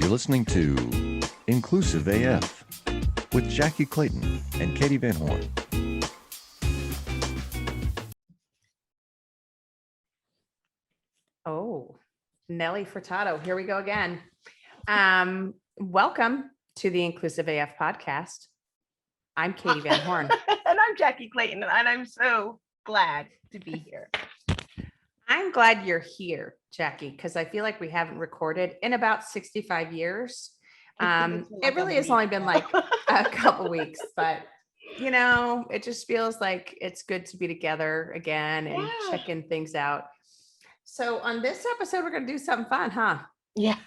You're listening to Inclusive AF with Jackye Clayton and Katie Van Horn. Oh, Nelly Furtado. Here we go again. Welcome to the Inclusive AF podcast. I'm Katie Van Horn. And I'm Jackye Clayton, and I'm so glad to be here. I'm glad you're here, Jackye, because I feel like we haven't recorded in about 65 years. It really has only been like a couple weeks, but you know, it just feels like it's good to be together again and checking things out. So on this episode, we're going to do something fun, huh? Yeah,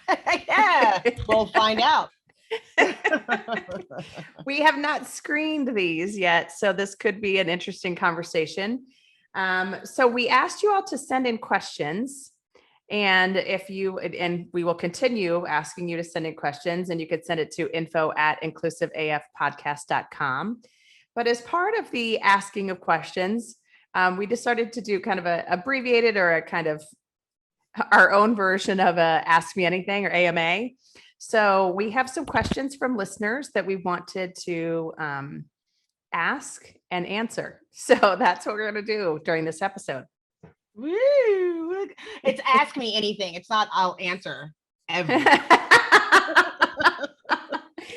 yeah. We'll find out. We have not screened these yet, so this could be an interesting conversation. So we asked you all to send in questions, and we will continue asking you to send in questions, and you could send it to info@inclusiveafpodcast.com. But as part of the asking of questions, we decided to do kind of a abbreviated or a kind of our own version of a Ask Me Anything or AMA. So we have some questions from listeners that we wanted to ask and answer. So that's what we're going to do during this episode. Woo! It's Ask Me Anything. It's not I'll answer everything.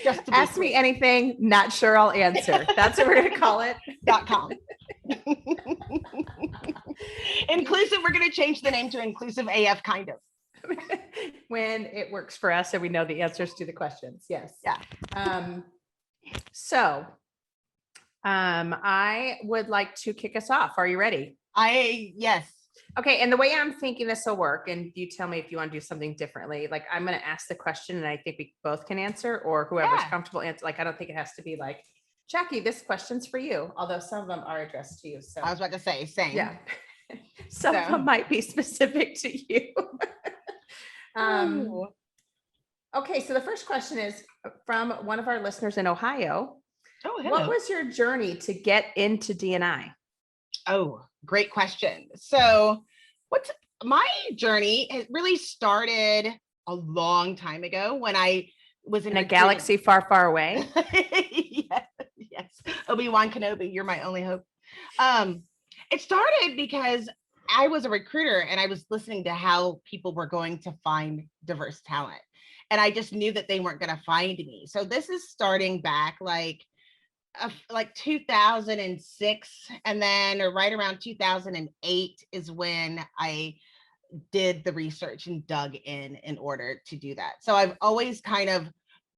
Just ask me anything, not sure I'll answer. That's what we're going to call it. .com. Inclusive, we're going to change the name to Inclusive AF, kind of. When it works for us and we know the answers to the questions. Yes. Yeah. I would like to kick us off. Are you ready? Yes. Okay. And the way I'm thinking this will work, and you tell me if you want to do something differently, like I'm going to ask the question and I think we both can answer, or whoever's comfortable answer. Like, I don't think it has to be like, Jackye, this question's for you. Although some of them are addressed to you. So I was about to say, same. Yeah. Some of them might be specific to you. Okay. So the first question is from one of our listeners in Ohio. Oh, hello. What was your journey to get into D&I? Oh, great question. So what's my journey? It really started a long time ago when I was in a galaxy far, far away. Yes. Obi-Wan Kenobi, you're my only hope. It started because I was a recruiter and I was listening to how people were going to find diverse talent. And I just knew that they weren't going to find me. So this is starting back like 2006, and then right around 2008 is when I did the research and dug in order to do that. So I've always kind of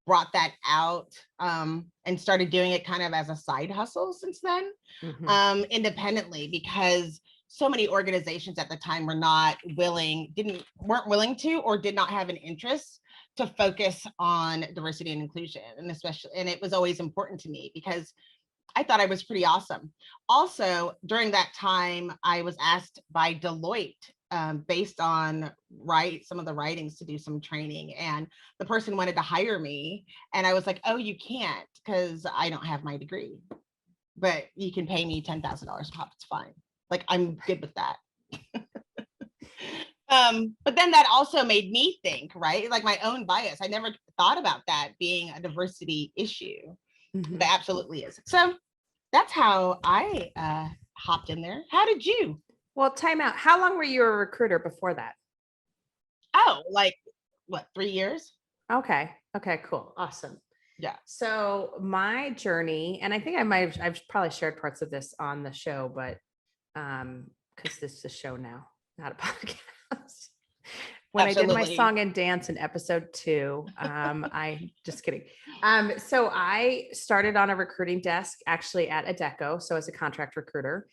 brought that out and started doing it kind of as a side hustle since then, independently, because so many organizations at the time weren't willing to, or did not have an interest to focus on diversity and inclusion. And it was always important to me because I thought I was pretty awesome. Also, during that time, I was asked by Deloitte, based on some of the writings, to do some training, and the person wanted to hire me. And I was like, oh, you can't, because I don't have my degree, but you can pay me $10,000 a pop. It's fine. Like, I'm good with that. But then that also made me think, right? Like my own bias. I never thought about that being a diversity issue. But it absolutely is. So that's how I hopped in there. How did you? Well, time out. How long were you a recruiter before that? Oh, like what, 3 years? Okay, cool. Awesome. Yeah. So my journey, and I think I've probably shared parts of this on the show, but because this is a show now, not a podcast. When Absolutely. I did my song and dance in episode 2, I just kidding. So I started on a recruiting desk actually at Adecco. So as a contract recruiter,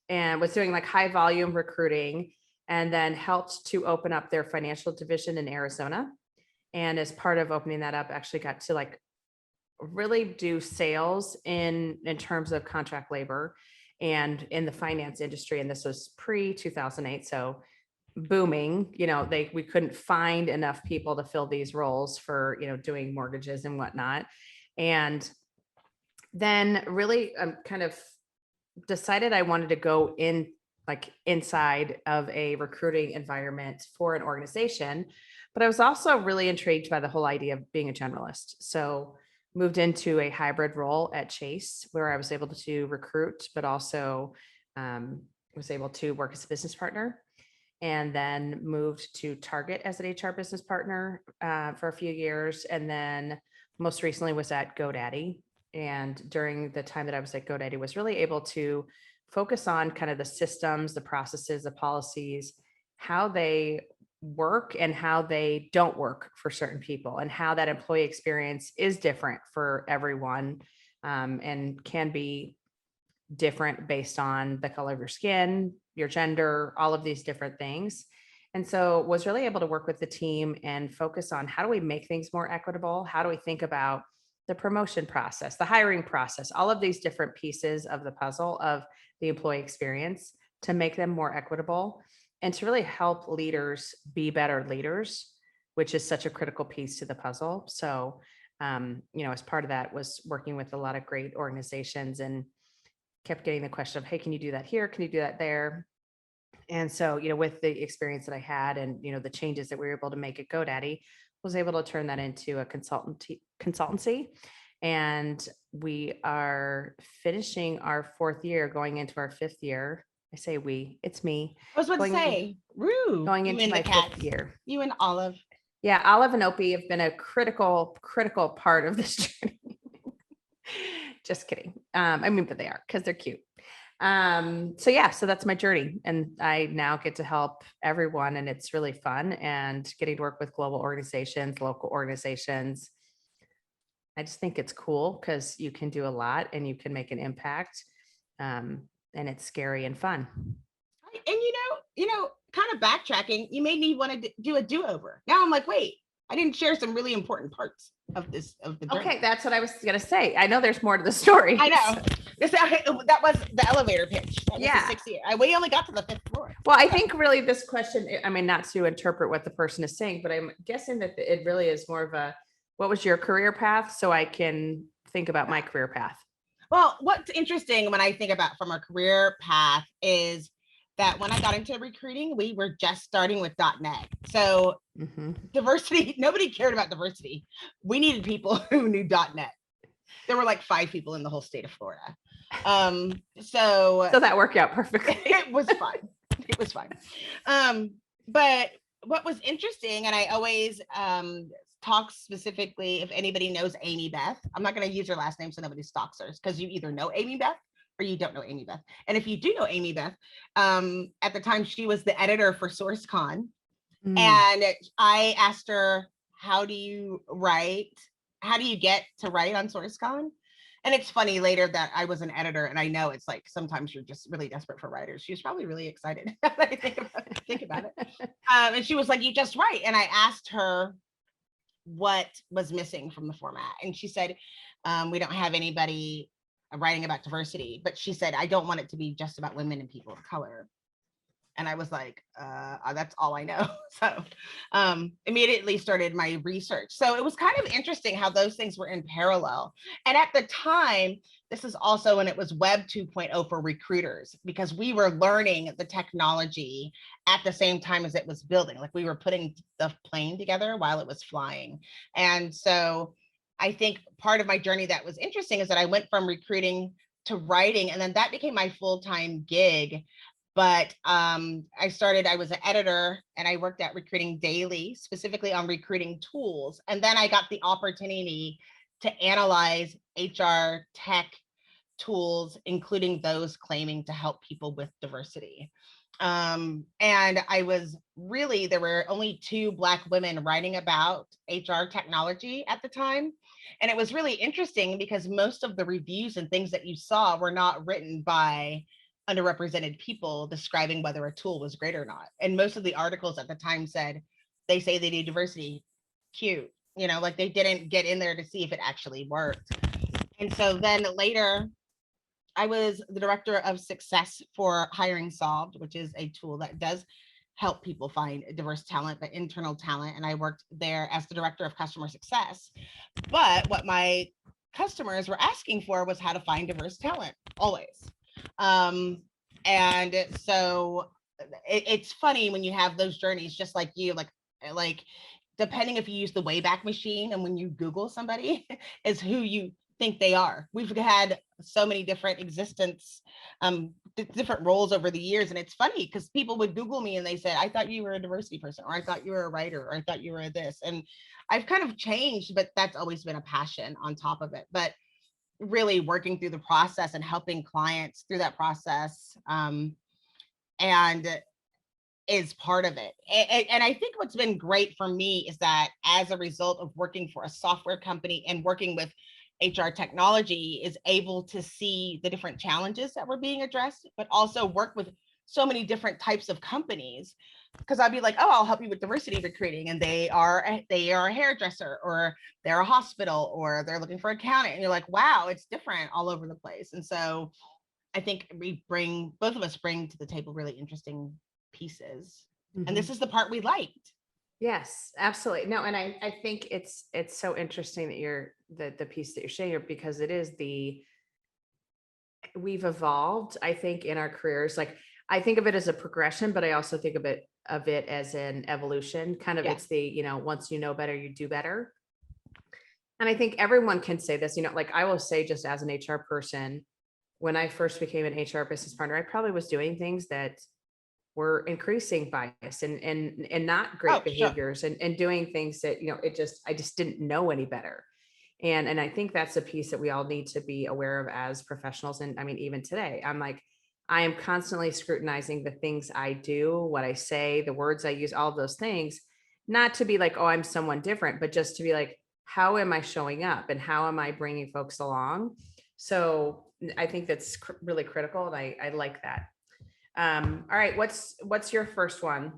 and was doing like high volume recruiting, and then helped to open up their financial division in Arizona. And as part of opening that up, actually got to like really do sales in terms of contract labor and in the finance industry. And this was pre-2008. So booming, we couldn't find enough people to fill these roles for, doing mortgages and whatnot. And then really kind of decided I wanted to go inside of a recruiting environment for an organization, but I was also really intrigued by the whole idea of being a generalist. So moved into a hybrid role at Chase where I was able to recruit, but also was able to work as a business partner, and then moved to Target as an HR business partner for a few years. And then most recently was at GoDaddy. And during the time that I was at GoDaddy, was really able to focus on kind of the systems, the processes, the policies, how they work and how they don't work for certain people, and how that employee experience is different for everyone, and can be different based on the color of your skin, your gender, all of these different things. And so was really able to work with the team and focus on how do we make things more equitable? How do we think about the promotion process, the hiring process, all of these different pieces of the puzzle of the employee experience to make them more equitable and to really help leaders be better leaders, which is such a critical piece to the puzzle. So, as part of that was working with a lot of great organizations and kept getting the question of, hey, can you do that here? Can you do that there? And so, with the experience that I had and, the changes that we were able to make at GoDaddy, was able to turn that into a consultancy. And we are finishing our 4th year, going into our 5th year. I say we, it's me. I was about to Going say, Rue, going you into and my the 5th cats. year. You and Olive. Yeah, Olive and Opie have been a critical part of this journey. Just kidding. But they are, because they're cute. So that's my journey, and I now get to help everyone, and it's really fun, and getting to work with global organizations, local organizations. I just think it's cool because you can do a lot and you can make an impact. And it's scary and fun. And kind of backtracking, you made me want to do a do-over. Now I'm like, wait, I didn't share some really important parts of the journey. Okay, that's what I was gonna say. I know there's more to the story. I know. That was the elevator pitch. That was Yeah. the 6th year. We only got to the 5th floor. Well, I think really this question, not to interpret what the person is saying, but I'm guessing that it really is more of a, what was your career path? So I can think about my career path. Well, what's interesting when I think about from a career path is that when I got into recruiting, we were just starting with .NET. So diversity, nobody cared about diversity. We needed people who knew .NET. There were like 5 people in the whole state of Florida. So that worked out perfectly. It was fine. It was fine. But what was interesting, and I always talk specifically, if anybody knows Amy Beth, I'm not going to use her last name so nobody stalks her, because you either know Amy Beth or you don't know Amy Beth. And if you do know Amy Beth, at the time she was the editor for SourceCon. And I asked her, how do you get to write on SourceCon? And it's funny later that I was an editor, and I know it's like sometimes you're just really desperate for writers. She was probably really excited. I think about it. And she was like, you just write. And I asked her what was missing from the format. And she said, we don't have anybody writing about diversity. But she said, I don't want it to be just about women and people of color. And I was like, that's all I know. So immediately started my research. So it was kind of interesting how those things were in parallel. And at the time, this is also when it was Web 2.0 for recruiters, because we were learning the technology at the same time as it was building. Like we were putting the plane together while it was flying. And so I think part of my journey that was interesting is that I went from recruiting to writing, and then that became my full-time gig. But I was an editor, and I worked at Recruiting Daily, specifically on recruiting tools. And then I got the opportunity to analyze HR tech tools, including those claiming to help people with diversity. And there were only 2 Black women writing about HR technology at the time. And it was really interesting because most of the reviews and things that you saw were not written by underrepresented people describing whether a tool was great or not. And most of the articles at the time said, they say they do diversity, cute, like they didn't get in there to see if it actually worked. And so then later, I was the director of success for Hiring Solved, which is a tool that does help people find diverse talent, but internal talent. And I worked there as the director of customer success. But what my customers were asking for was how to find diverse talent, always. And so it's funny when you have those journeys, just like you, like depending if you use the Wayback Machine and when you Google somebody is who you think they are. We've had so many different existence, different roles over the years. And it's funny because people would Google me and they said, I thought you were a diversity person, or I thought you were a writer, or I thought you were this. And I've kind of changed, but that's always been a passion on top of it. But really working through the process and helping clients through that process, and is part of it. And I think what's been great for me is that as a result of working for a software company and working with HR technology, is able to see the different challenges that were being addressed, but also work with so many different types of companies. Because I'd be like, oh, I'll help you with diversity recruiting, and they are a hairdresser, or they're a hospital, or they're looking for accountant, and you're like, wow, it's different all over the place. And so I think both of us bring to the table really interesting pieces. And this is the part we liked. Yes, absolutely. No, and I think it's so interesting that you're the piece that you're sharing here, because it is we've evolved, I think, in our careers. Like, I think of it as a progression, but I also think of it as an evolution. Kind of, it's the, once you know better, you do better. And I think everyone can say this, like I will say, just as an HR person, when I first became an HR business partner, I probably was doing things that were increasing bias and not great behaviors, and doing things that, I just didn't know any better. And I think that's a piece that we all need to be aware of as professionals. And I mean, even today, I am constantly scrutinizing the things I do, what I say, the words I use, all of those things, not to be like, oh, I'm someone different, but just to be like, how am I showing up and how am I bringing folks along? So I think that's really critical. And I like that. All right. What's your first one?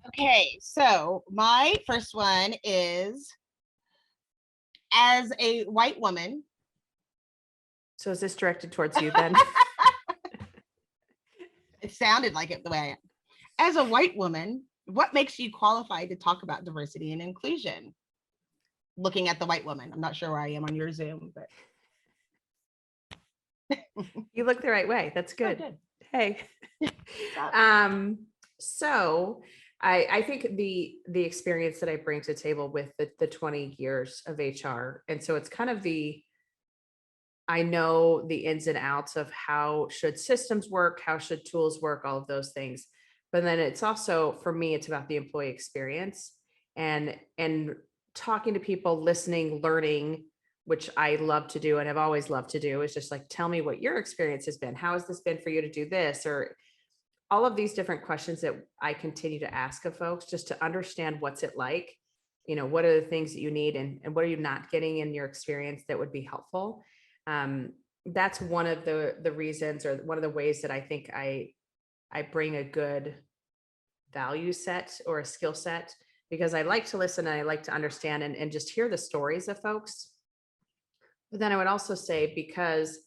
Okay. So my first one is, as a white woman. So is this directed towards you then? It sounded like it the way I am. As a white woman, what makes you qualified to talk about diversity and inclusion? Looking at the white woman. I'm not sure where I am on your Zoom, but you look the right way. That's good. Oh, good. Hey. So I think the experience that I bring to the table with the 20 years of HR. And so it's kind of I know the ins and outs of how should systems work, how should tools work, all of those things. But then it's also, for me, it's about the employee experience and talking to people, listening, learning, which I love to do and have always loved to do, is just like, tell me what your experience has been. How has this been for you to do this? Or all of these different questions that I continue to ask of folks, just to understand what's it like, what are the things that you need, and what are you not getting in your experience that would be helpful. That's one of the reasons, or one of the ways that I think I bring a good value set or a skill set, because I like to listen and I like to understand and just hear the stories of folks. But then I would also say, because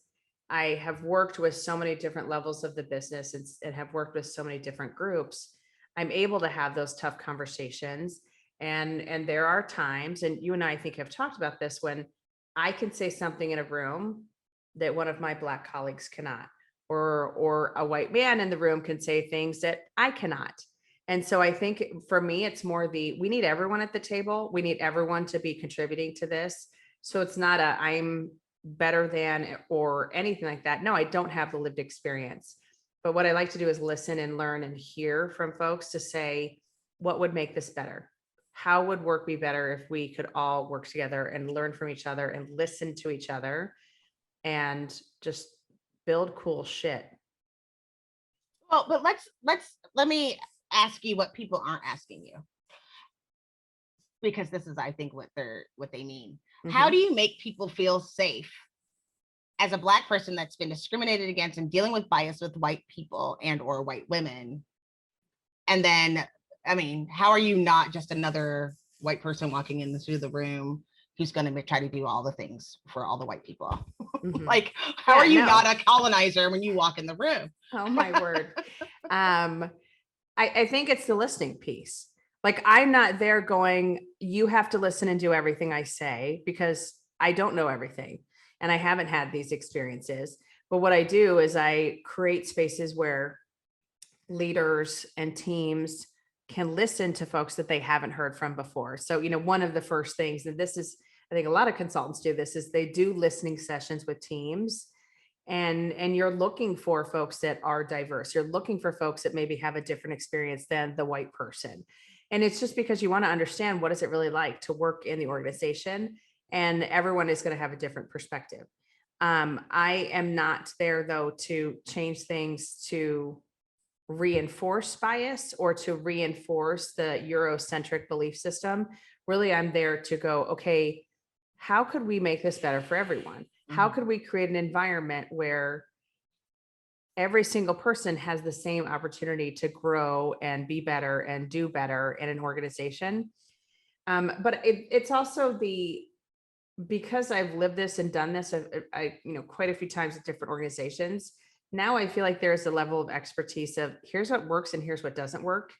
I have worked with so many different levels of the business and have worked with so many different groups, I'm able to have those tough conversations. And there are times, and you and I think have talked about this, when I can say something in a room that one of my Black colleagues cannot, or a white man in the room can say things that I cannot. And so I think for me, it's more we need everyone at the table. We need everyone to be contributing to this. So it's not I'm better than or anything like that. No, I don't have the lived experience. But what I like to do is listen and learn and hear from folks to say, what would make this better? How would work be better if we could all work together and learn from each other and listen to each other and just build cool shit? Well, but let me ask you what people aren't asking you, because this is, I think, what they mean. Mm-hmm. How do you make people feel safe as a Black person that's been discriminated against and dealing with bias with white people and or white women? And then, I mean, how are you not just another white person walking into the room who's going to try to do all the things for all the white people? Mm-hmm. Like, how are you not a colonizer when you walk in the room? Oh my word. I think it's the listening piece. Like, I'm not there going, you have to listen and do everything I say, because I don't know everything and I haven't had these experiences. But what I do is I create spaces where leaders and teams can listen to folks that they haven't heard from before. So, one of the first things, and this is, I think a lot of consultants do this, is they do listening sessions with teams. And you're looking for folks that are diverse. You're looking for folks that maybe have a different experience than the white person. And it's just because you want to understand, what is it really like to work in the organization? And everyone is going to have a different perspective. I am not there, though, to change things to reinforce bias or to reinforce the Eurocentric belief system. Really, I'm there to go, okay, how could we make this better for everyone? How could we create an environment where every single person has the same opportunity to grow and be better and do better in an organization? But it's also because I've lived this and done this, I quite a few times at different organizations. Now I feel like there's a level of expertise of here's what works and here's what doesn't work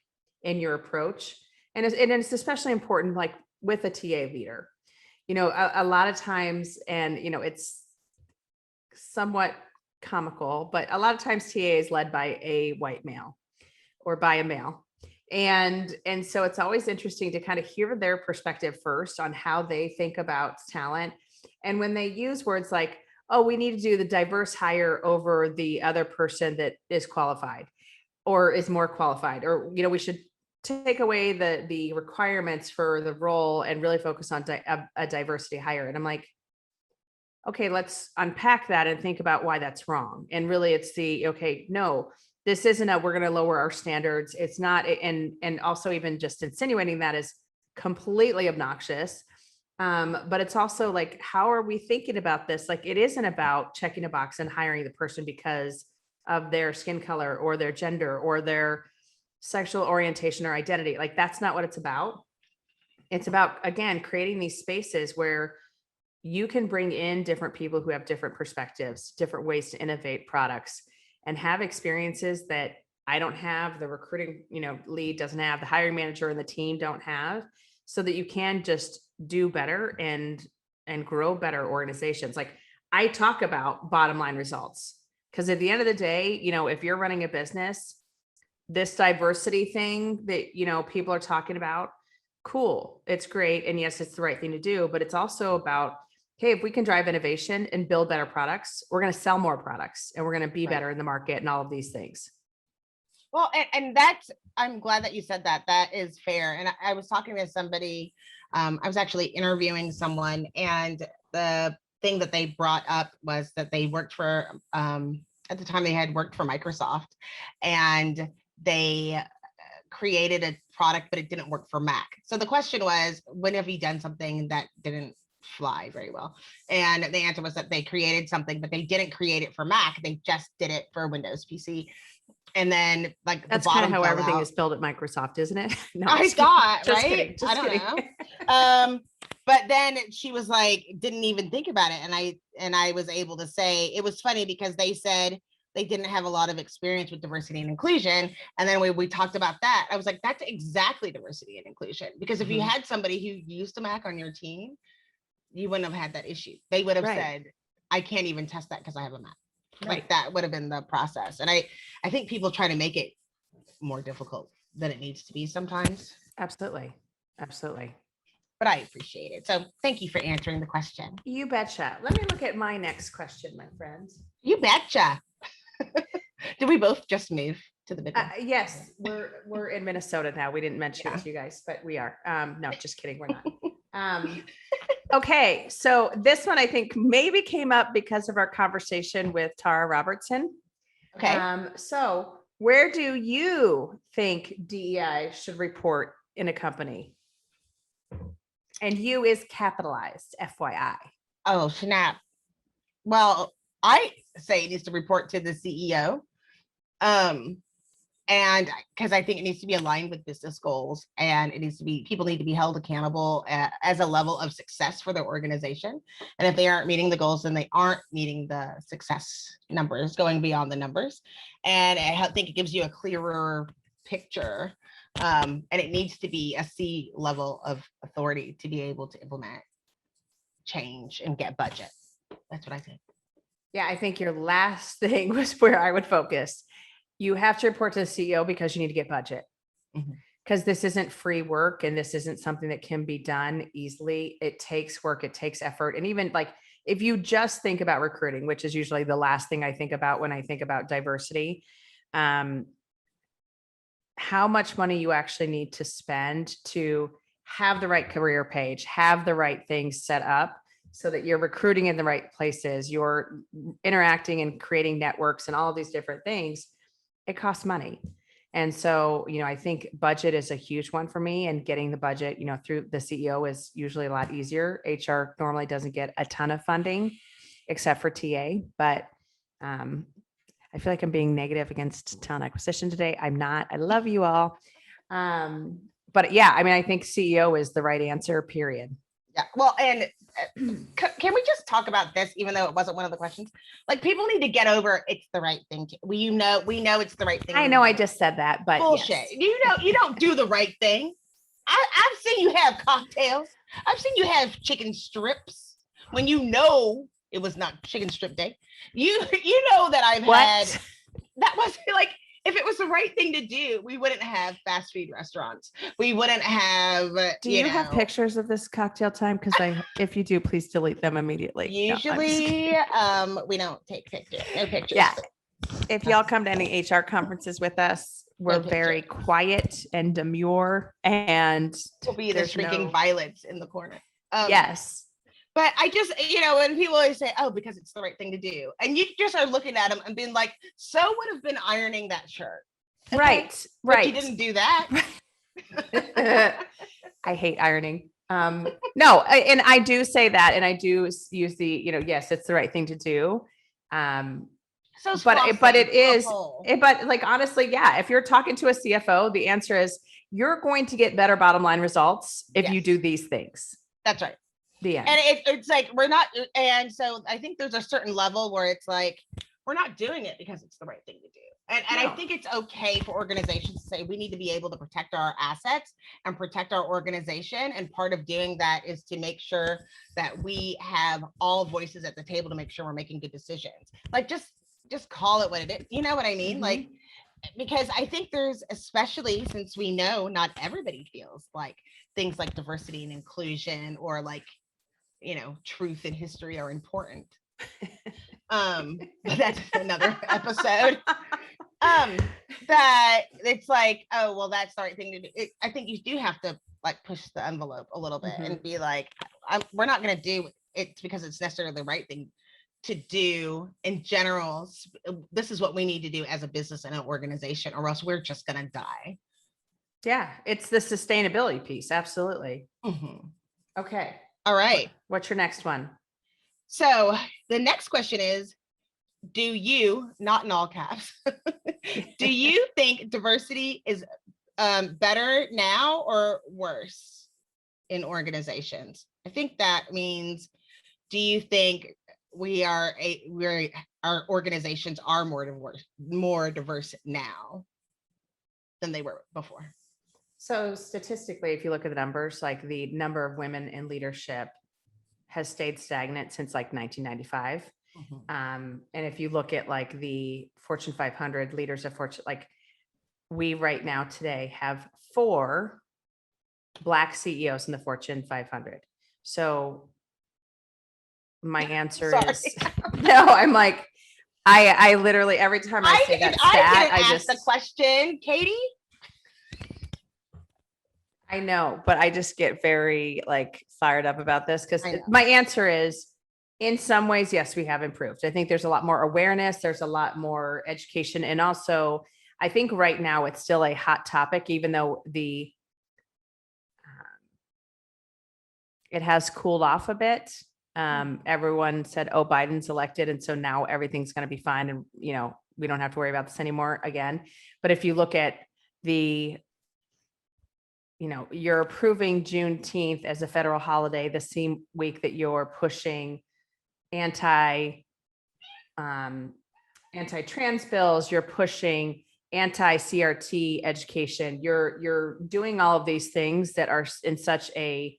in your approach. And it's especially important, like with a TA leader, a lot of times, and, it's somewhat comical, but a lot of times TA is led by a white male or by a male. And so it's always interesting to kind of hear their perspective first on how they think about talent. And when they use words like, oh, we need to do the diverse hire over the other person that is qualified or is more qualified, or, we should take away the requirements for the role and really focus on a diversity hire. And I'm like, okay, let's unpack that and think about why that's wrong. And really it's okay, no, this isn't we're going to lower our standards. It's not. And also even just insinuating that is completely obnoxious. But it's also like, how are we thinking about this? Like, it isn't about checking a box and hiring the person because of their skin color or their gender or their sexual orientation or identity. Like, that's not what it's about. It's about, again, creating these spaces where you can bring in different people who have different perspectives, different ways to innovate products, and have experiences that I don't have, the recruiting, lead doesn't have, the hiring manager and the team don't have, so that you can just do better and grow better organizations. Like, I talk about bottom line results because at the end of the day, if you're running a business, this diversity thing that, people are talking about, cool, it's great. And yes, it's the right thing to do, but it's also about, hey, if we can drive innovation and build better products, we're going to sell more products and we're going to be better in the market and all of these things. Well, and that's, I'm glad that you said that. That is fair. And I was talking to somebody, I was actually interviewing someone, and the thing that they brought up was that they worked for, at the time they had worked for Microsoft, and they created a product, but it didn't work for Mac. So the question was, when have you done something that didn't fly very well? And the answer was that they created something, but they didn't create it for Mac. They just did it for Windows PC. And then, like, that's kind of how everything is built at Microsoft, isn't it? No, I thought, right? Kidding, I don't know. But then she was like, didn't even think about it. And I was able to say, it was funny because they said they didn't have a lot of experience with diversity and inclusion. And then we talked about that. I was like, that's exactly diversity and inclusion. Because if you had somebody who used a Mac on your team, you wouldn't have had that issue. They would have said, I can't even test that because I have a Mac. Like, that would have been the process. And I think people try to make it more difficult than it needs to be sometimes. Absolutely. Absolutely. But I appreciate it. So thank you for answering the question. You betcha. Let me look at my next question, my friends. You betcha. Did we both just move to the big one? Yes, we're in Minnesota now. We didn't mention it to you guys, but we are. No, just kidding. We're not. Okay, so this one I think maybe came up because of our conversation with Tara Robertson. Okay. So where do you think DEI should report in a company? And you is capitalized, FYI. Oh, snap. Well, I say it needs to report to the CEO. And because I think it needs to be aligned with business goals, and it needs to be, people need to be held accountable as a level of success for their organization. And if they aren't meeting the goals, then they aren't meeting the success numbers, going beyond the numbers. And I think it gives you a clearer picture. And it needs to be a C level of authority to be able to implement change and get budget. That's what I think. Yeah, I think your last thing was where I would focus. You have to report to the CEO because you need to get budget. Because because this isn't free work and this isn't something that can be done easily. It takes work, it takes effort. And even like, if you just think about recruiting, which is usually the last thing I think about when I think about diversity, how much money you actually need to spend to have the right career page, have the right things set up so that you're recruiting in the right places, you're interacting and creating networks and all of these different things. It costs money. And so, I think budget is a huge one for me, and getting the budget, through the CEO is usually a lot easier. HR normally doesn't get a ton of funding except for TA, but I feel like I'm being negative against talent acquisition today. I'm not. I love you all. But yeah, I think CEO is the right answer, period. Yeah. Well, and can we just talk about this, even though it wasn't one of the questions? Like, people need to get over it's the right thing to, we know it's the right thing. I know I just said that, but bullshit. Yes. You don't do the right thing. I've seen you have cocktails. I've seen you have chicken strips when it was not chicken strip day. You know that I've had, that was like, if it was the right thing to do, we wouldn't have fast food restaurants. We wouldn't have. Do you have pictures of this cocktail time? Because if you do, please delete them immediately. Usually, we don't take pictures. No pictures. Yeah. If y'all come to any HR conferences with us, we're very quiet and demure, and we'll be the shrinking violets in the corner. Yes. But I just, when people always say, oh, because it's the right thing to do. And you just are looking at them and being like, so would have been ironing that shirt. Right. But you didn't do that. I hate ironing. No, and I do say that, and I do use the, yes, it's the right thing to do. But it is, but like, honestly, yeah, if you're talking to a CFO, the answer is you're going to get better bottom line results if you do these things. That's right. The end. And it's like, we're not. And so I think there's a certain level where it's like, we're not doing it because it's the right thing to do. And I think it's okay for organizations to say, we need to be able to protect our assets and protect our organization. And part of doing that is to make sure that we have all voices at the table to make sure we're making good decisions. Like, just call it what it is. You know what I mean? Mm-hmm. Like, because I think there's, especially since we know not everybody feels like things like diversity and inclusion or like, truth and history are important. But that's another episode. That it's like, oh, well, that's the right thing to do. I think you do have to like push the envelope a little bit and be like, we're not going to do it because it's necessarily the right thing to do in general. This is what we need to do as a business and an organization, or else we're just going to die. Yeah, it's the sustainability piece. Absolutely. Mm-hmm. Okay. All right. What's your next one? So the next question is, do you, not in all caps, do you think diversity is better now or worse in organizations? I think that means, do you think our organizations are more diverse now than they were before? So statistically, if you look at the numbers, like the number of women in leadership has stayed stagnant since like 1995. Mm-hmm. And if you look at like the Fortune 500 leaders of Fortune, like we right now today have 4 Black CEOs in the Fortune 500. So my answer is no. I'm like, I literally, every time I say that stat, I just ask the question, Katie. I know, but I just get very like fired up about this because my answer is, in some ways, yes, we have improved. I think there's a lot more awareness. There's a lot more education. And also, I think right now it's still a hot topic, even though it has cooled off a bit. Everyone said, oh, Biden's elected. And so now everything's going to be fine. And, we don't have to worry about this anymore again. But if you look at you're approving Juneteenth as a federal holiday the same week that you're pushing anti-trans bills, you're pushing anti-CRT education, you're doing all of these things that are in such a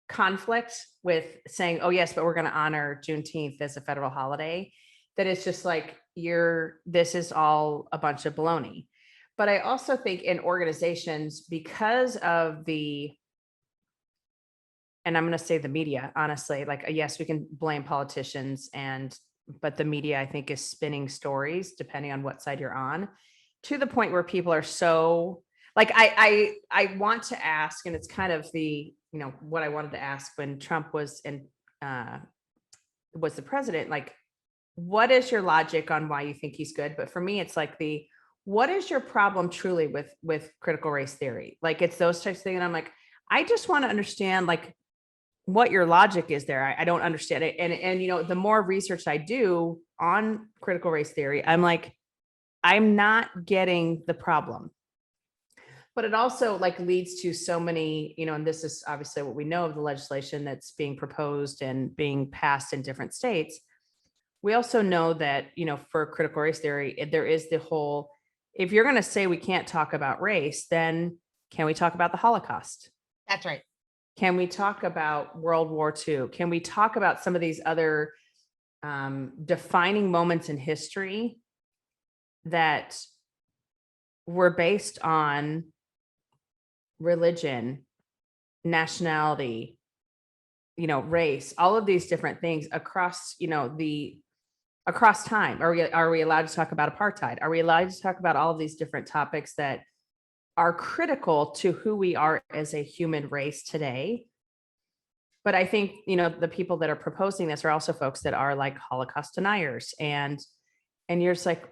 conflict with saying, oh yes, but we're going to honor Juneteenth as a federal holiday, that it's just like this is all a bunch of baloney. But I also think in organizations, because of and I'm going to say the media, honestly, like, yes, we can blame politicians but the media, I think, is spinning stories depending on what side you're on, to the point where people are so like, I want to ask, and it's kind of what I wanted to ask when Trump was the president, like, what is your logic on why you think he's good? But for me, it's like what is your problem truly with critical race theory? Like, it's those types of things. And I'm like, I just want to understand, like, what your logic is there. I don't understand it. And the more research I do on critical race theory, I'm like, I'm not getting the problem. But it also, like, leads to so many, and this is obviously what we know of the legislation that's being proposed and being passed in different states. We also know that, for critical race theory, there is the whole, if you're going to say we can't talk about race, then can we talk about the Holocaust? That's right. Can we talk about World War II? Can we talk about some of these other defining moments in history that were based on religion, nationality, race, all of these different things across, across time? Are we allowed to talk about apartheid? Are we allowed to talk about all of these different topics that are critical to who we are as a human race today? But I think, the people that are proposing this are also folks that are like Holocaust deniers, and you're just like,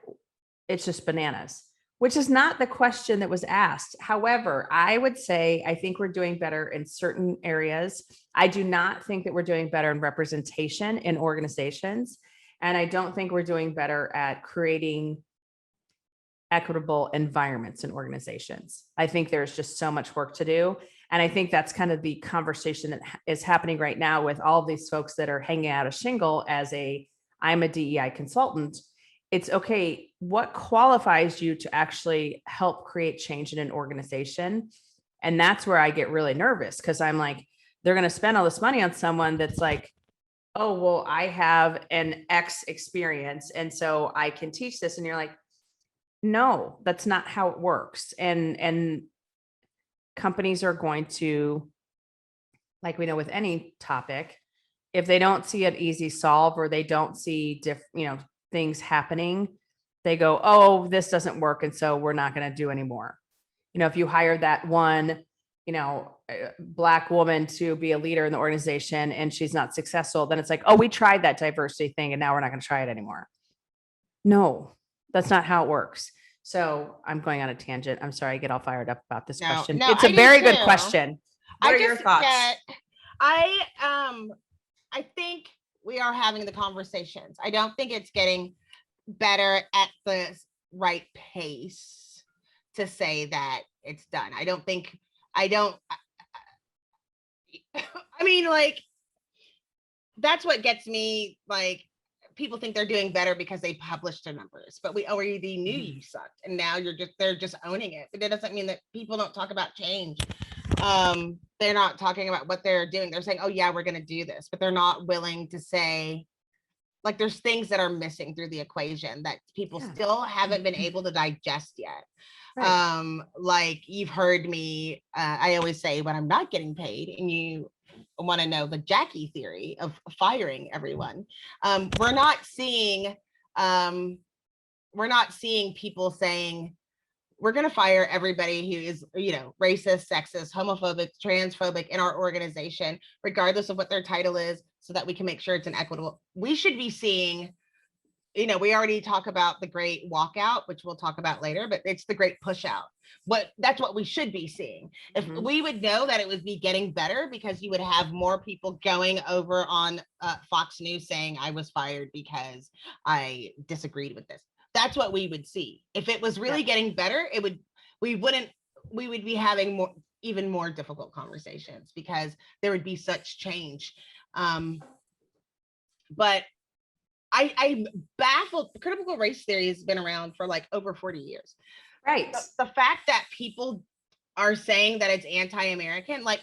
it's just bananas, which is not the question that was asked. However, I would say, I think we're doing better in certain areas. I do not think that we're doing better in representation in organizations. And I don't think we're doing better at creating equitable environments in organizations. I think there's just so much work to do. And I think that's kind of the conversation that is happening right now with all of these folks that are hanging out a shingle as I'm a DEI consultant. It's okay, what qualifies you to actually help create change in an organization? And that's where I get really nervous, because I'm like, they're going to spend all this money on someone that's like, oh, well, I have an X experience, and so I can teach this. And you're like, no, that's not how it works. And companies are going to, like we know with any topic, if they don't see an easy solve, or they don't see things happening, they go, oh, this doesn't work, and so we're not going to do anymore. If you hire that one, Black woman to be a leader in the organization and she's not successful, then it's like, oh, we tried that diversity thing and now we're not going to try it anymore. No, that's not how it works. So I'm going on a tangent. I'm sorry, I get all fired up about this question. It's a very good question. What are your thoughts? I think we are having the conversations. I don't think it's getting better at the right pace to say that it's done. I mean, like, that's what gets me, like, people think they're doing better because they published their numbers, but we already knew you sucked, and now they're just owning it. But it doesn't mean that people don't talk about change. They're not talking about what they're doing. They're saying, oh yeah, we're going to do this, but they're not willing to say, like, there's things that are missing through the equation that people still haven't been able to digest yet. Right. Like, you've heard me, I always say, when I'm not getting paid and you want to know the Jackye theory of firing everyone, we're not seeing people saying, we're going to fire everybody who is, racist, sexist, homophobic, transphobic in our organization, regardless of what their title is, so that we can make sure it's an equitable. We should be seeing, we already talk about the great walkout, which we'll talk about later, but it's the great push out. That's what we should be seeing. If we would know that it would be getting better, because you would have more people going over on Fox News saying I was fired because I disagreed with this. That's what we would see. If it was really getting better, we would be having even more difficult conversations, because there would be such change. But I'm baffled. Critical race theory has been around for like over 40 years. Right. The fact that people are saying that it's anti-American, like,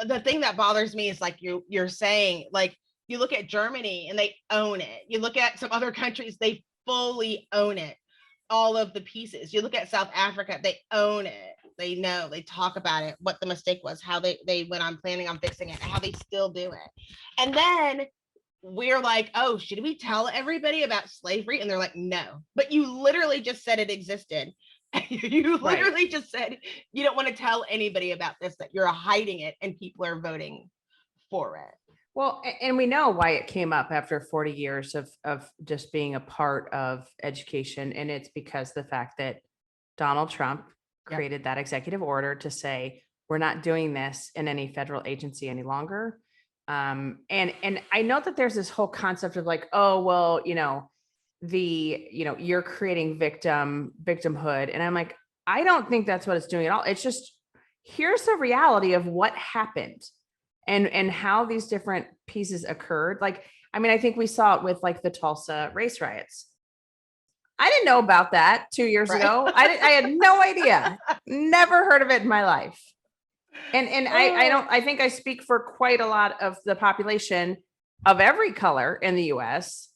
the thing that bothers me is, like, you're saying, like, you look at Germany and they own it. You look at some other countries, they fully own it. all of the pieces. You look at South Africa, they own it. They know, they talk about it, what the mistake was, how they went on planning on fixing it, how they still do it. And then we're like, oh, should we tell everybody about slavery? And they're like, no, but you literally just said it existed. You literally just said you don't want to tell anybody about this, that you're hiding it and people are voting for it. Well, and we know why it came up after 40 years of just being a part of education. And it's because the fact that Donald Trump created that executive order to say, we're not doing this in any federal agency any longer. And I know that there's this whole concept of like, oh, well, you're creating victimhood. And I'm like, I don't think that's what it's doing at all. It's just, here's the reality of what happened and how these different pieces occurred. Like, I mean, I think we saw it with like the Tulsa race riots. I didn't know about that 2 years ago. I had no idea. Never heard of it in my life. And I think I speak for quite a lot of the population of every color in the US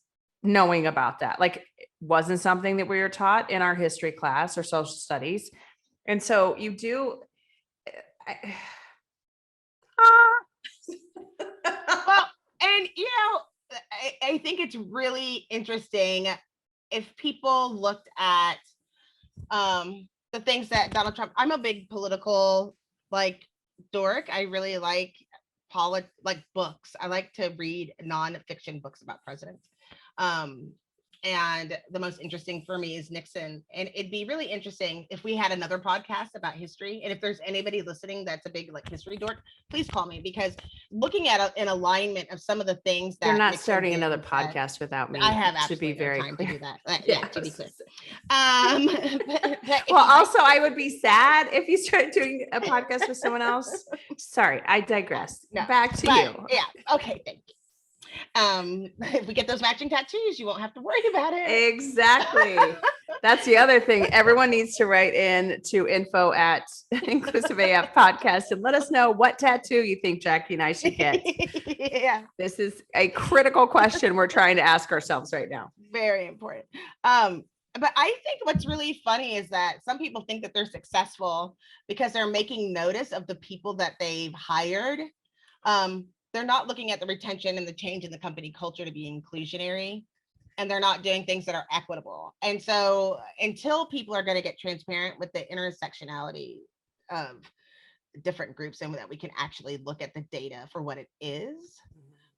knowing about that. Like, it wasn't something that we were taught in our history class or social studies. And so you do. Well, and I think it's really interesting if people looked at the things that Donald Trump. I'm a big political dork. I really like books. I like to read nonfiction books about presidents. And the most interesting for me is Nixon. And it'd be really interesting if we had another podcast about history. And if there's anybody listening that's a big history dork, please call me, because looking at an alignment of some of the things that you're not Nixon starting another podcast without me. I have to be very no time clear. to do that. Yeah, to be clear. Well, also, I would be sad if you started doing a podcast with someone else. Sorry, I digress. No, back to you. Yeah. Okay. Thank you. If we get those matching tattoos, you won't have to worry about it. Exactly. That's the other thing. Everyone needs to write in to info@Inclusive AF podcast and let us know what tattoo you think Jackye and I should get. Yeah. This is a critical question we're trying to ask ourselves right now. Very important. But I think what's really funny is that some people think that they're successful because they're making notice of the people that they've hired. They're not looking at the retention and the change in the company culture to be inclusionary, and they're not doing things that are equitable. And so until people are going to get transparent with the intersectionality of different groups and that we can actually look at the data for what it is,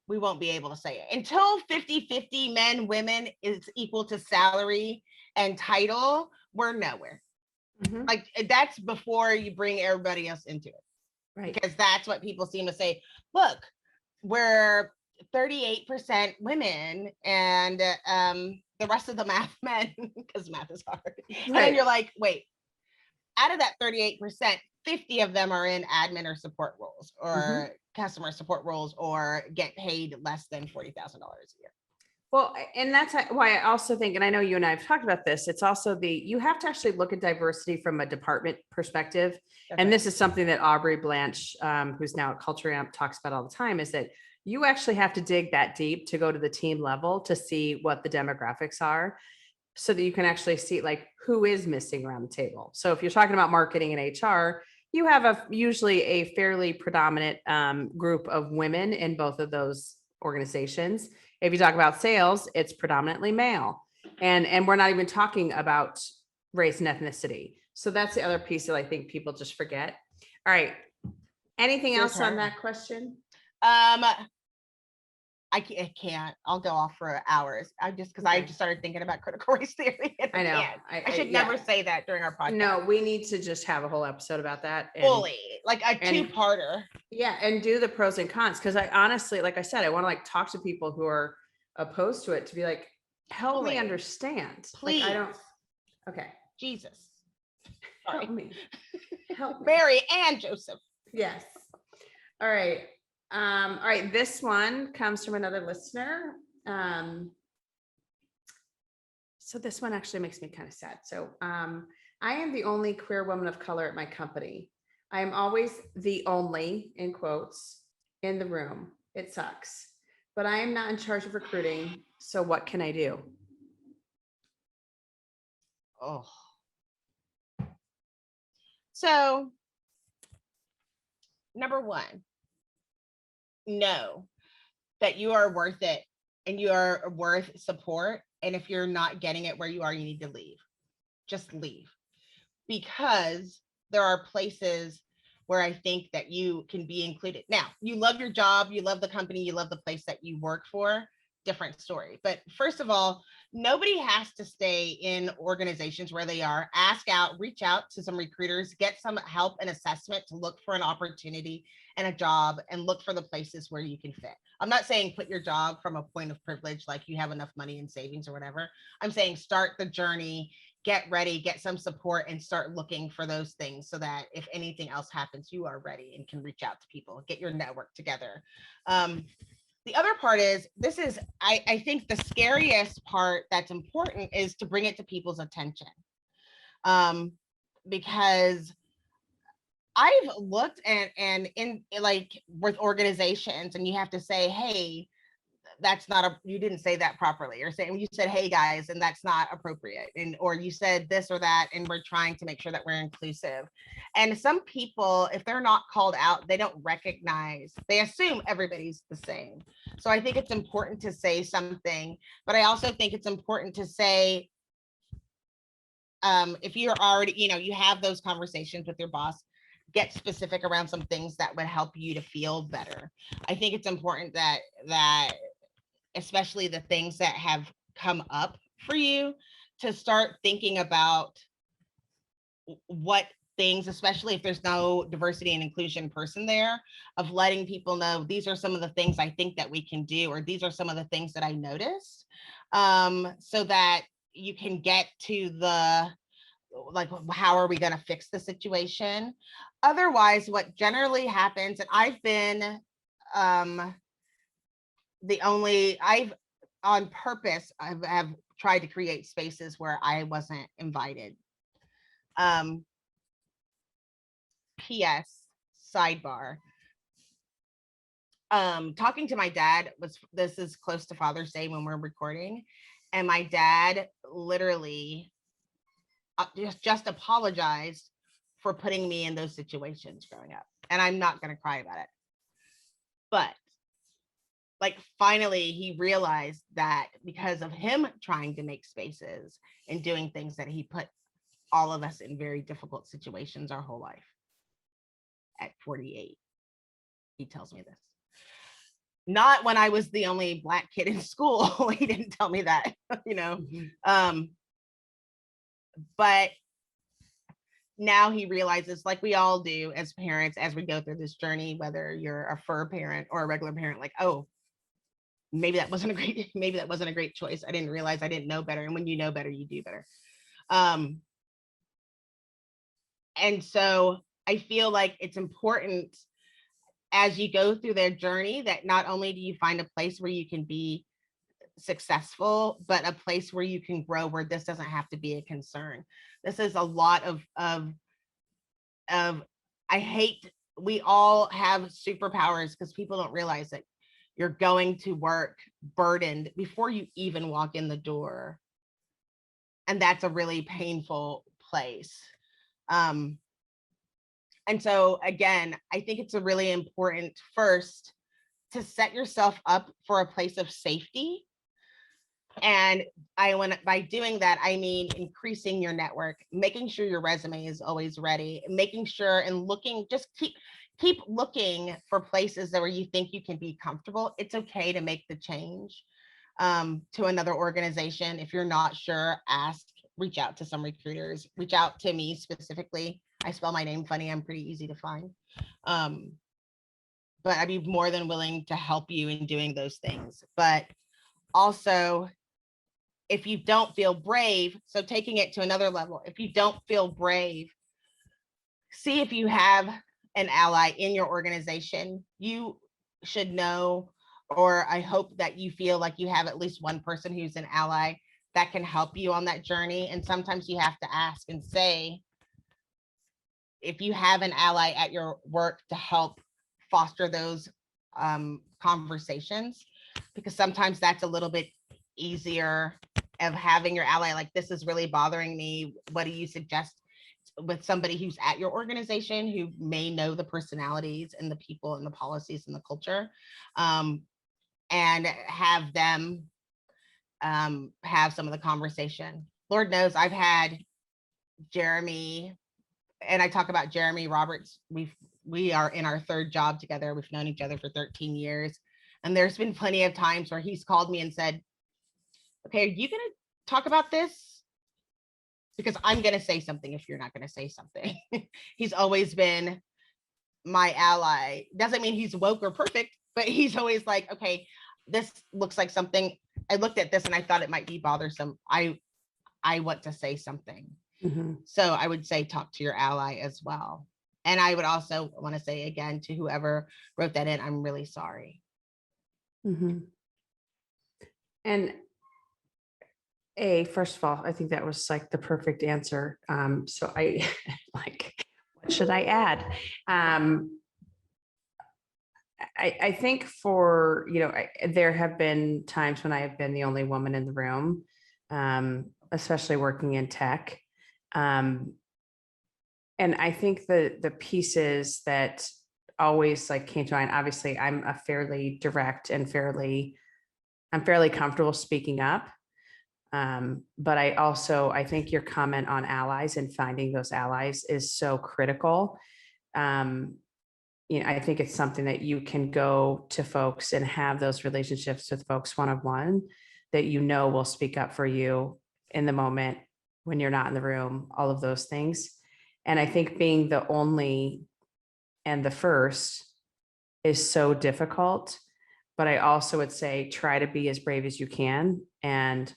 we won't be able to say it. Until 50-50 men, women is equal to salary and title, we're nowhere. Mhm. That's before you bring everybody else into it. Right. Because that's what people seem to say. Look, we're 38% women and the rest of the math men, because math is hard. Right. And then you're like, wait, out of that 38%, 50 of them are in admin or support roles or customer support roles or get paid less than $40,000 a year. Well, and that's why I also think, and I know you and I have talked about this, it's also you have to actually look at diversity from a department perspective. Okay. And this is something that Aubrey Blanche, who's now at Culture Amp, talks about all the time, is that you actually have to dig that deep to go to the team level to see what the demographics are, so that you can actually see who is missing around the table. So if you're talking about marketing and HR, you have usually a fairly predominant group of women in both of those organizations. If you talk about sales, it's predominantly male. And we're not even talking about race and ethnicity. So that's the other piece that I think people just forget. All right. Anything else on that question? I can't. I'll go off for hours. I just started thinking about critical race theory. I know. I should never say that during our podcast. No, we need to just have a whole episode about that. Fully, a two-parter. Yeah, and do the pros and cons. Because I honestly, like I said, I want to talk to people who are opposed to it to be like, help me understand. Please. I don't. Okay. Jesus. Sorry. Help me. Help me. Mary and Joseph. Yes. All right. All right. This one comes from another listener. So this one actually makes me kind of sad. So I am the only queer woman of color at my company. I am always the only, in quotes, in the room. It sucks, but I am not in charge of recruiting. So what can I do? Oh. So, number one, know that you are worth it and you are worth support. And if you're not getting it where you are, you need to leave. Just leave. Because there are places where I think that you can be included. Now, you love your job, you love the company, you love the place that you work for, different story. But first of all, nobody has to stay in organizations where they are. Ask out, reach out to some recruiters, get some help and assessment to look for an opportunity and a job, and look for the places where you can fit. I'm not saying put your job from a point of privilege, like you have enough money in savings or whatever. I'm saying start the journey, get ready, get some support, and start looking for those things so that if anything else happens, you are ready and can reach out to people, get your network together. The other part is, this is, I think the scariest part that's important is to bring it to people's attention. Because I've looked and in like with organizations, and you have to say, hey, that's not a, you didn't say that properly, or saying you said, hey guys, and that's not appropriate, and or you said this or that, and we're trying to make sure that we're inclusive. And some people, if they're not called out, they don't recognize, they assume everybody's the same. So I think it's important to say something, but I also think it's important to say, if you're already, you have those conversations with your boss, get specific around some things that would help you to feel better. I think it's important that especially the things that have come up for you, to start thinking about what things, especially if there's no diversity and inclusion person there, of letting people know, these are some of the things I think that we can do, or these are some of the things that I noticed, so that you can get to the, like, how are we going to fix the situation? Otherwise, what generally happens, and I've been, I've on purpose, have tried to create spaces where I wasn't invited. P.S. sidebar. Talking to my dad this is close to Father's Day when we're recording, and my dad literally just apologized for putting me in those situations growing up. And I'm not going to cry about it. But like, finally, he realized that because of him trying to make spaces and doing things, that he put all of us in very difficult situations our whole life. At 48, he tells me this. Not when I was the only Black kid in school. He didn't tell me that, Mm-hmm. But now he realizes, like we all do as parents, as we go through this journey, whether you're a fur parent or a regular parent, like, oh, maybe that wasn't a great choice. I didn't realize, I didn't know better. And when you know better, you do better. And so I feel like it's important, as you go through their journey, that not only do you find a place where you can be successful, but a place where you can grow, where this doesn't have to be a concern. This is a lot of I hate, we all have superpowers, because people don't realize that you're going to work burdened before you even walk in the door. And that's a really painful place. And so again, I think it's a really important, first, to set yourself up for a place of safety. And by doing that, I mean increasing your network, making sure your resume is always ready, making sure and looking, just keep looking for places where you think you can be comfortable. It's okay to make the change to another organization. If you're not sure, ask, reach out to some recruiters, reach out to me specifically. I spell my name funny. I'm pretty easy to find. But I'd be more than willing to help you in doing those things. But also, if you don't feel brave, so taking it to another level, if you don't feel brave, see if you have an ally in your organization. You should know, or I hope that you feel like you have at least one person who's an ally that can help you on that journey. And sometimes you have to ask and say, if you have an ally at your work to help foster those conversations, because sometimes that's a little bit easier of having your ally, like, this is really bothering me. What do you suggest, with somebody who's at your organization who may know the personalities and the people and the policies and the culture, and have them have some of the conversation. Lord knows I've had Jeremy, and I talk about Jeremy Roberts. We are in our third job together. We've known each other for 13 years. And there's been plenty of times where he's called me and said, okay, are you going to talk about this? Because I'm going to say something if you're not going to say something. He's always been my ally. Doesn't mean he's woke or perfect, but he's always like, okay, this looks like something. I looked at this and I thought it might be bothersome. I want to say something. Mm-hmm. So I would say talk to your ally as well. And I would also want to say again to whoever wrote that in, I'm really sorry. Mm-hmm. And first of all, I think that was like the perfect answer. So I like, what should I add? I think for, there have been times when I have been the only woman in the room, especially working in tech. And I think the pieces that always like came to mind, obviously I'm a fairly direct and I'm fairly comfortable speaking up. But I think your comment on allies and finding those allies is so critical. I think it's something that you can go to folks and have those relationships with folks one-on-one that will speak up for you in the moment when you're not in the room, all of those things. And I think being the only and the first is so difficult, but I also would say try to be as brave as you can and,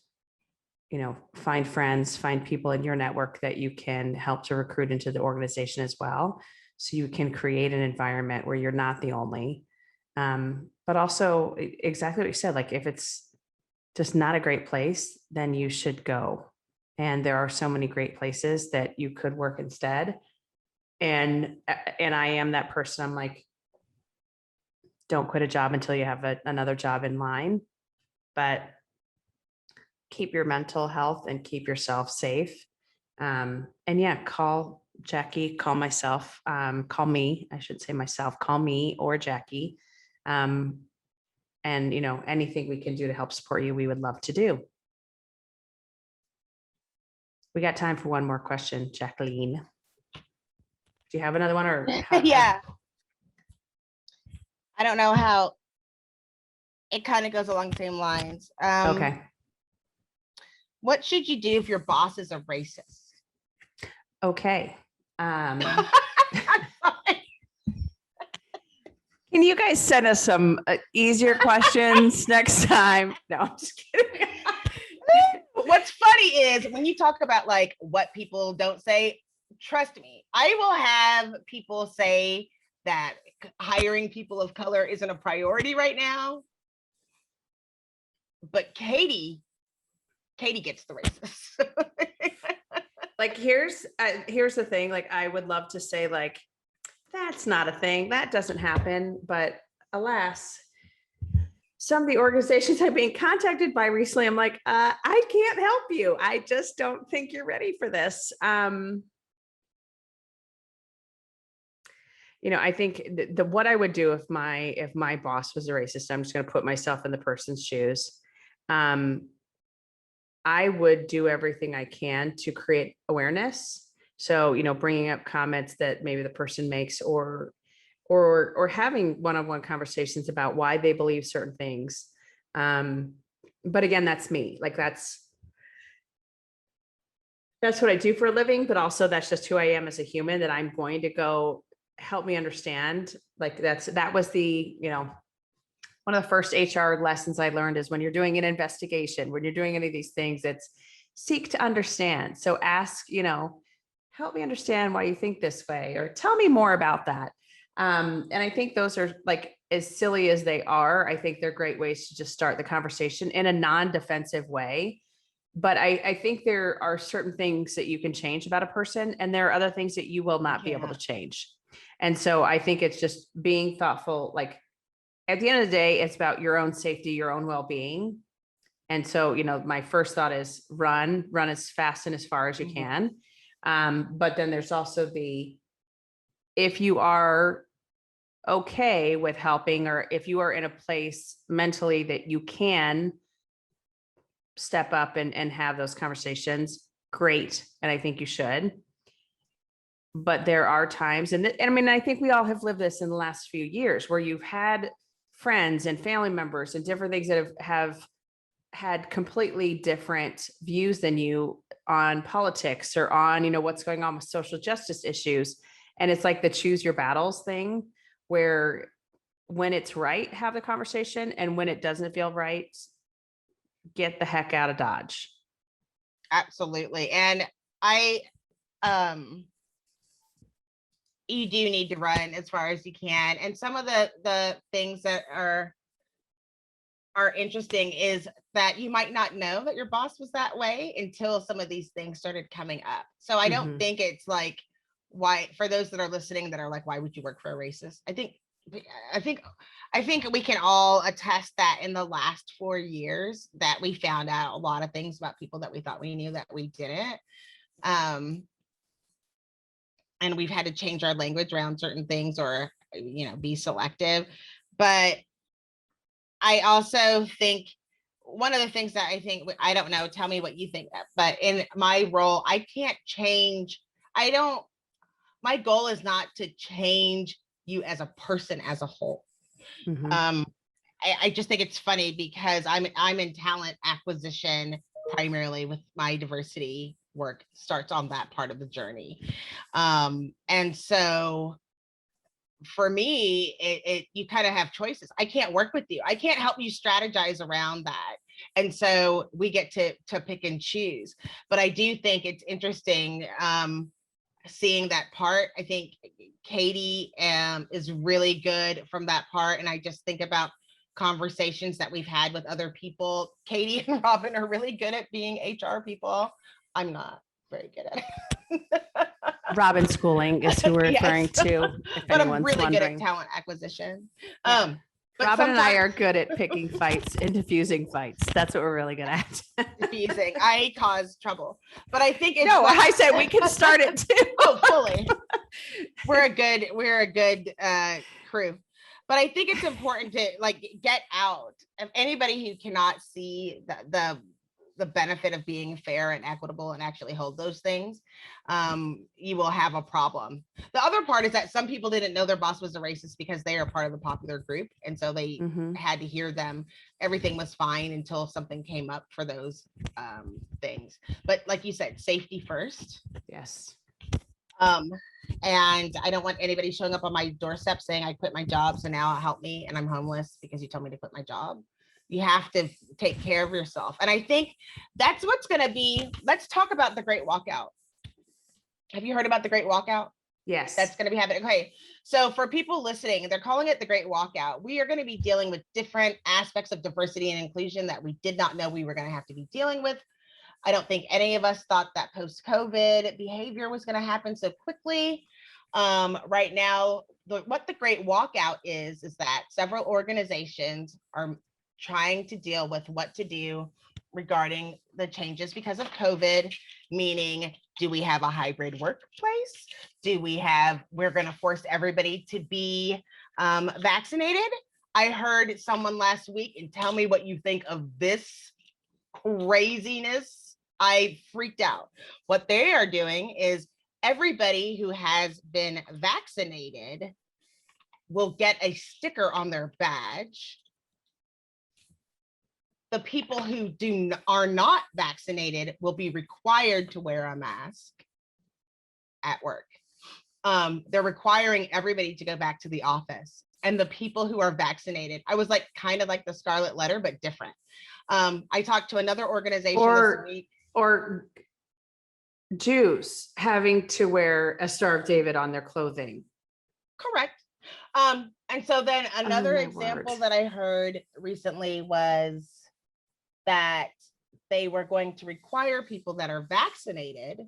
find friends, find people in your network that you can help to recruit into the organization as well. So you can create an environment where you're not the only, but also exactly what you said, like if it's just not a great place, then you should go. And there are so many great places that you could work instead. And I am that person. I'm like, don't quit a job until you have another job in line, but keep your mental health and keep yourself safe. And yeah, call Jackye, call myself, call me, I should say myself, call me or Jackye. And anything we can do to help support you, we would love to do. We got time for one more question, Jacqueline. Do you have another one or? Yeah. I don't know how it kind of goes along the same lines. Okay. What should you do if your boss is a racist? Okay. Can you guys send us some easier questions next time? No, I'm just kidding. What's funny is when you talk about like what people don't say, trust me, I will have people say that hiring people of color isn't a priority right now. But Katie gets the racist. Like, here's the thing. Like, I would love to say like, that's not a thing. That doesn't happen. But alas, some of the organizations I've been contacted by recently, I'm like, I can't help you. I just don't think you're ready for this. I think what I would do if my boss was a racist, I'm just going to put myself in the person's shoes. I would do everything I can to create awareness. So, bringing up comments that maybe the person makes or having one-on-one conversations about why they believe certain things. But again, that's me. Like that's what I do for a living, but also that's just who I am as a human, that I'm going to go help me understand. Like that was the, one of the first HR lessons I learned is when you're doing an investigation, when you're doing any of these things, it's seek to understand. So ask, help me understand why you think this way, or tell me more about that. And I think those are like, as silly as they are, I think they're great ways to just start the conversation in a non-defensive way. But I think there are certain things that you can change about a person, and there are other things that you will not be able to change. And so I think it's just being thoughtful. Like at the end of the day, it's about your own safety, your own well-being. And so, my first thought is run as fast and as far as you can. But then there's also if you are okay with helping, or if you are in a place mentally that you can step up and have those conversations, great. And I think you should. But there are times, and I mean, I think we all have lived this in the last few years, where you've had friends and family members and different things that have had completely different views than you on politics or on, what's going on with social justice issues. And it's like the choose your battles thing, where when it's right, have the conversation. And when it doesn't feel right, get the heck out of Dodge. Absolutely. And you do need to run as far as you can. And some of the things that are interesting is that you might not know that your boss was that way until some of these things started coming up. So I don't think it's like, why, for those that are listening that are like, why would you work for a racist? I think we can all attest that in the last 4 years that we found out a lot of things about people that we thought we knew that we didn't. And we've had to change our language around certain things, or, be selective. But I also think one of the things that I don't know, tell me what you think, but in my role, I can't change. My goal is not to change you as a person as a whole. I just think it's funny because I'm in talent acquisition primarily with my diversity work, starts on that part of the journey. And so for me, you kind of have choices. I can't work with you. I can't help you strategize around that. And so we get to pick and choose. But I do think it's interesting seeing that part. I think Katee is really good from that part. And I just think about conversations that we've had with other people. Katee and Robin are really good at being HR people. I'm not very good at it. Robin Schooling is who we're referring to, if but I'm anyone's really wondering. good at talent acquisition. Yeah. Robin and I are good at picking fights and diffusing fights. That's what we're really good at. Diffusing. I cause trouble, but I think it's I said we can start it too. Oh, fully. We're a good crew. But I think it's important to get out. Of anybody who cannot see the benefit of being fair and equitable and actually hold those things, you will have a problem. The other part is that some people didn't know their boss was a racist because they are part of the popular group. And so they had to hear them. Everything was fine until something came up for those things. But like you said, safety first. Yes. And I don't want anybody showing up on my doorstep saying I quit my job, so now help me and I'm homeless because you told me to quit my job. You have to take care of yourself. And I think that's what's going to be. Let's talk about the Great Walkout. Have you heard about the Great Walkout? Yes. That's going to be happening. Okay. So for people listening, they're calling it the Great Walkout. We are going to be dealing with different aspects of diversity and inclusion that we did not know we were going to have to be dealing with. I don't think any of us thought that post-COVID behavior was going to happen so quickly. Right now, what the Great Walkout is that several organizations are trying to deal with what to do regarding the changes because of COVID, meaning, do we have a hybrid workplace? We're going to force everybody to be vaccinated? I heard someone last week, and tell me what you think of this craziness. I freaked out. What they are doing is everybody who has been vaccinated will get a sticker on their badge. The people who are not vaccinated will be required to wear a mask at work. They're requiring everybody to go back to the office. And the people who are vaccinated, I was kind of like the Scarlet Letter, but different. I talked to another organization this week. Or Jews having to wear a Star of David on their clothing. Correct. And so then another example that I heard recently was that they were going to require people that are vaccinated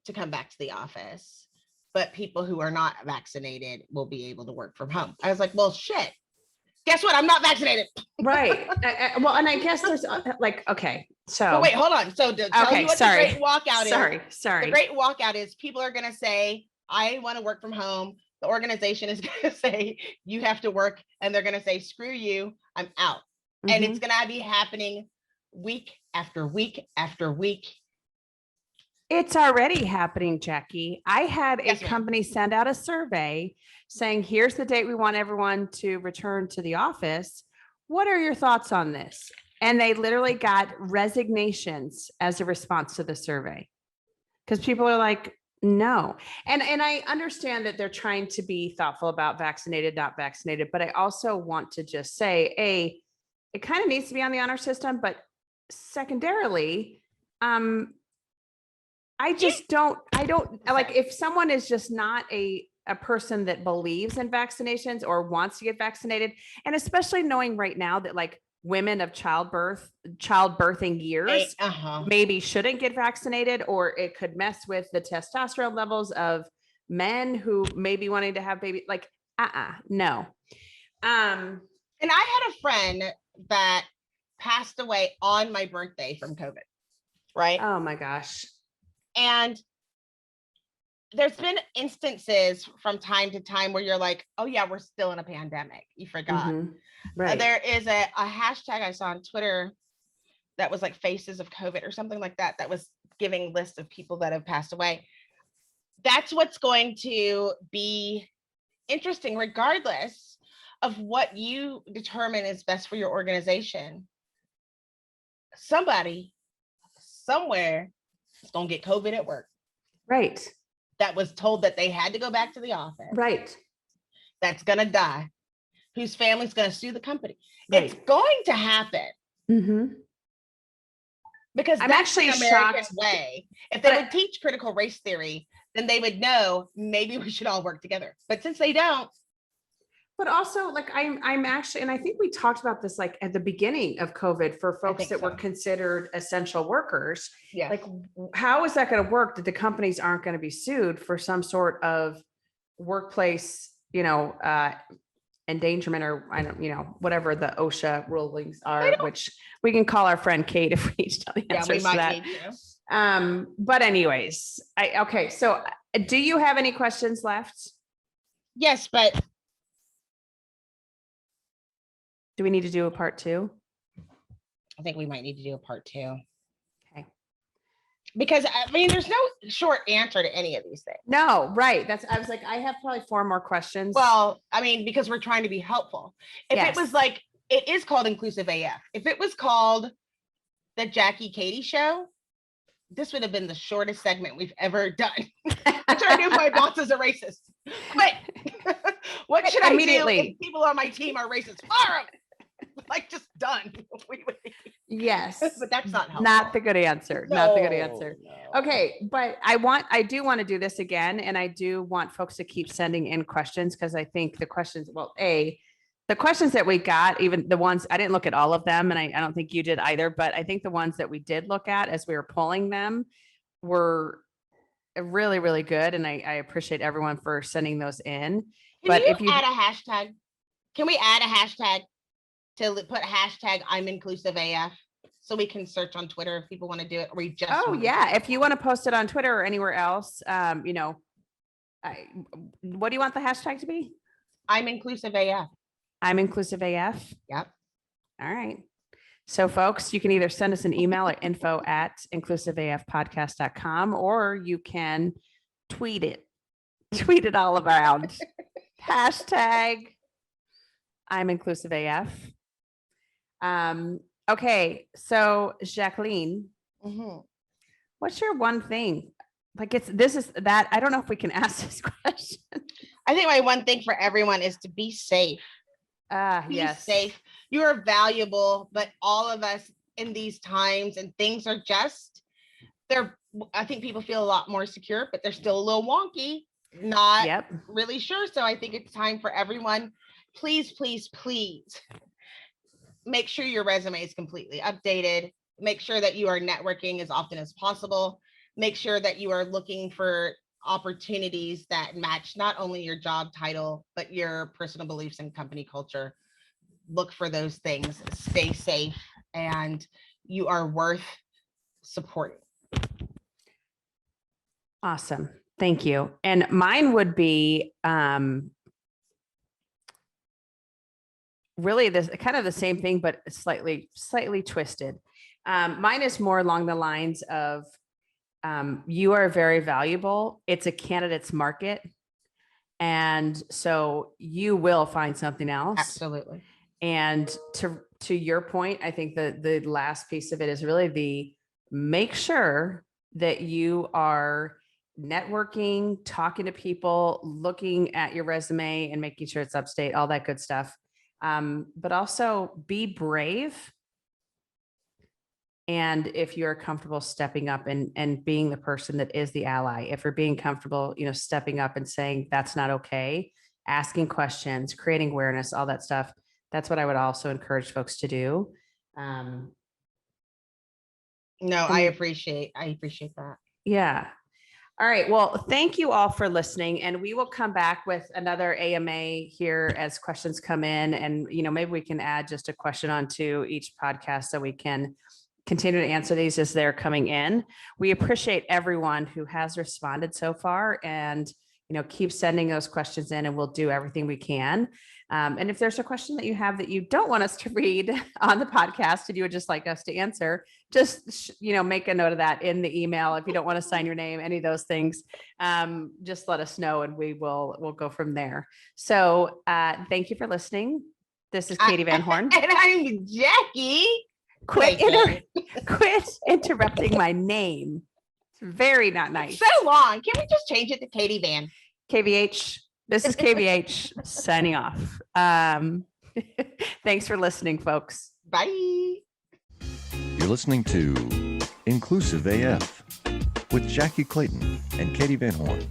to come back to the office, but people who are not vaccinated will be able to work from home. I was like, well, shit. Guess what? I'm not vaccinated. Right. Well, and I guess there's like, okay, so. But wait, hold on. So to tell you what the great walkout is. Sorry. The great walkout is people are going to say, I want to work from home. The organization is going to say, you have to work. And they're going to say, screw you, I'm out. And it's going to be happening week after week after week. It's already happening, Jackye. I had a company send out a survey saying, here's the date we want everyone to return to the office. What are your thoughts on this? And they literally got resignations as a response to the survey because people are like, no. And I understand that they're trying to be thoughtful about vaccinated, not vaccinated, but I also want to just say, it kind of needs to be on the honor system, but secondarily, I don't like if someone is just not a person that believes in vaccinations or wants to get vaccinated. And especially knowing right now that like women of childbirthing years maybe shouldn't get vaccinated, or it could mess with the testosterone levels of men who may be wanting to have baby, like, no. And I had a friend that passed away on my birthday from COVID, right? Oh my gosh. And there's been instances from time to time where you're like, oh yeah, we're still in a pandemic. You forgot. Right. There is a hashtag I saw on Twitter that was like faces of COVID or something like that, that was giving lists of people that have passed away. That's what's going to be interesting, regardless of what you determine is best for your organization. Somebody, somewhere, is going to get COVID at work. Right. That was told that they had to go back to the office. Right. That's going to die. Whose family's going to sue the company. Right. It's going to happen. Because I'm that's actually the American shocked. Way. If they would teach critical race theory, then they would know maybe we should all work together. But since they don't. But also, like, I'm actually, and I think we talked about this like at the beginning of COVID for folks that were considered essential workers. Yeah. Like, how is that going to work that the companies aren't going to be sued for some sort of workplace, endangerment, or I don't, whatever the OSHA rulings are, which we can call our friend Kate if we need to know the answers to that. But anyways, okay. So do you have any questions left? Yes, but do we need to do a part 2? I think we might need to do a part 2. Okay. Because I mean, there's no short answer to any of these things. No, right. I was like, I have probably 4 more questions. Well, I mean, because we're trying to be helpful. If it was like, it is called Inclusive AF. If it was called the Jackye Katee Show, this would have been the shortest segment we've ever done. I try to do my boss is a racist. Quick. What should I do if people on my team are racist? Fire 'em. Like, just done. Yes. But that's not helpful. Not the good answer. No, not the good answer. No. Okay. But I do want to do this again. And I do want folks to keep sending in questions, because I think the questions, the questions that we got, even the ones, I didn't look at all of them, and I don't think you did either, but I think the ones that we did look at as we were pulling them were really, really good. And I appreciate everyone for sending those in. But if you add a hashtag, can we add a hashtag to put hashtag I'm Inclusive AF, so we can search on Twitter if people want to do it, or we just if you want to post it on Twitter or anywhere else, what do you want the hashtag to be? I'm Inclusive AF. I'm Inclusive AF. Yep. All right. So folks, you can either send us an email at info@inclusiveafpodcast.com, or you can tweet it all around. Hashtag I'm Inclusive AF. Okay. So Jacqueline, what's your one thing? Like, I don't know if we can ask this question. I think my one thing for everyone is to be safe. Be safe. You are valuable, but all of us in these times, and things are I think people feel a lot more secure, but they're still a little wonky. Not really sure. So I think it's time for everyone. Please, please, please make sure your resume is completely updated. Make sure that you are networking as often as possible. Make sure that you are looking for opportunities that match not only your job title, but your personal beliefs and company culture. look for those things, stay safe, and you are worth supporting. Awesome. Thank you. And mine would be really this kind of the same thing, but slightly twisted. Mine is more along the lines of you are very valuable. It's a candidate's market. And so you will find something else. Absolutely. And to your point, I think the last piece of it is really the make sure that you are networking, talking to people, looking at your resume and making sure it's up to date, all that good stuff. But also be brave. And if you're comfortable stepping up and being the person that is the ally, if you're being comfortable, stepping up and saying that's not okay, asking questions, creating awareness, all that stuff, that's what I would also encourage folks to do. No, I appreciate that. Yeah. All right. Well, thank you all for listening, and we will come back with another AMA here as questions come in, and maybe we can add just a question onto each podcast so we can continue to answer these as they're coming in. We appreciate everyone who has responded so far, and keep sending those questions in, and we'll do everything we can. And if there's a question that you have that you don't want us to read on the podcast and you would just like us to answer, just make a note of that in the email. If you don't want to sign your name, any of those things, just let us know and we'll go from there. So thank you for listening. This is Katee Van Horn. And I'm Jackye. Quit interrupting my name. It's very not nice. So long. Can we just change it to Katee Van? KVH. This is KVH signing off. Thanks for listening, folks. Bye. You're listening to Inclusive AF with Jackye Clayton and Katee Van Horn.